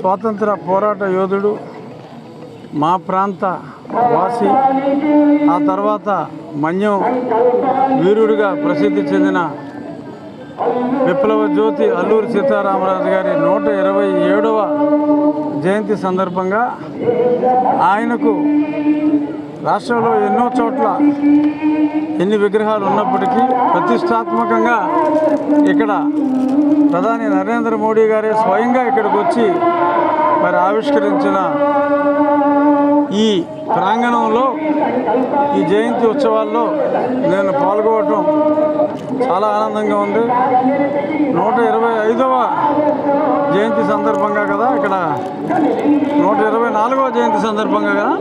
స్వాతంత్ర పోరాట యోధుడు, మా ప్రాంత వాసి, ఆ తర్వాత మన్యం వీరుడిగా ప్రసిద్ధి చెందిన విప్లవ జ్యోతి అల్లూరి సీతారామరాజు గారి 127వ జయంతి సందర్భంగా ఆయనకు రాష్ట్రంలో ఎన్నో చోట్ల ఎన్ని విగ్రహాలు ఉన్నప్పటికీ ప్రతిష్టాత్మకంగా ఇక్కడ ప్రధాని నరేంద్ర మోడీ గారే స్వయంగా ఇక్కడికి వచ్చి మరి ఆవిష్కరించిన ఈ ప్రాంగణంలో ఈ జయంతి ఉత్సవాల్లో నేను పాల్గొనడం చాలా ఆనందంగా ఉంది. 125వ జయంతి సందర్భంగా కదా, ఇక్కడ 124వ జయంతి సందర్భంగా కదా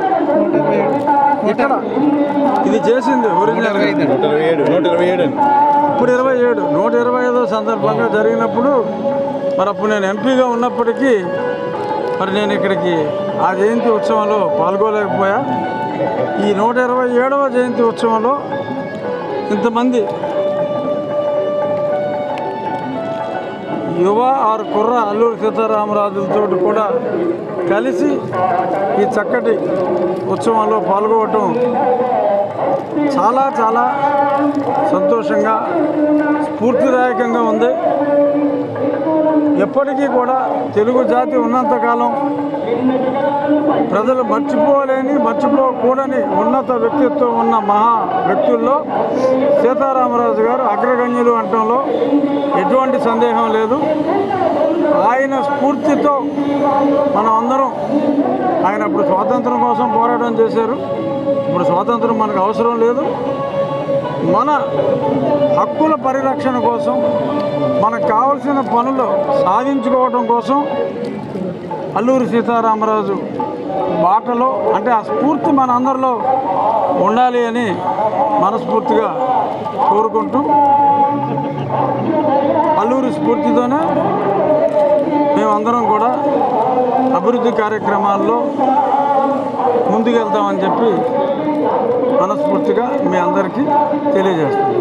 ఇక్కడ ఇది చేసింది ఒరిజినల్. ఇప్పుడు 27, 125వ సందర్భంగా జరిగినప్పుడు మరి అప్పుడు నేను ఎంపీగా ఉన్నప్పటికీ మరి నేను ఇక్కడికి ఆ జయంతి ఉత్సవంలో పాల్గొలేకపోయా. ఈ 127వ జయంతి ఉత్సవంలో ఇంతమంది యువ ఆరు కుర్ర అల్లూరి సీతారామరాజులతో కూడా కలిసి ఈ చక్కటి ఉత్సవంలో పాల్గొనటం చాలా చాలా సంతోషంగా, స్ఫూర్తిదాయకంగా ఉంది. ఎప్పటికీ కూడా తెలుగు జాతి ఉన్నంతకాలం ప్రజలు మర్చిపోకూడని ఉన్నత వ్యక్తిత్వం ఉన్న మహా వ్యక్తుల్లో సీతారామరాజు గారు అగ్రగణ్యులు అనటంలో ఎటువంటి సందేహం లేదు. ఆయన స్ఫూర్తితో మనం అందరం, ఆయన అప్పుడు స్వాతంత్రం కోసం పోరాటం చేశారు. ఇప్పుడు స్వాతంత్రం మనకు అవసరం లేదు. మన హక్కుల పరిరక్షణ కోసం, మనకు కావలసిన పనులు సాధించుకోవడం కోసం అల్లూరి సీతారామరాజు బాటలో, అంటే ఆ స్ఫూర్తి మన అందరిలో ఉండాలి అని మనస్ఫూర్తిగా కోరుకుంటూ, అల్లూరి స్ఫూర్తితోనే మేమందరం కూడా అభివృద్ధి కార్యక్రమాల్లో ముందుకెళ్తామని చెప్పి మనస్ఫూర్తిగా మీ అందరికీ తెలియజేస్తాం.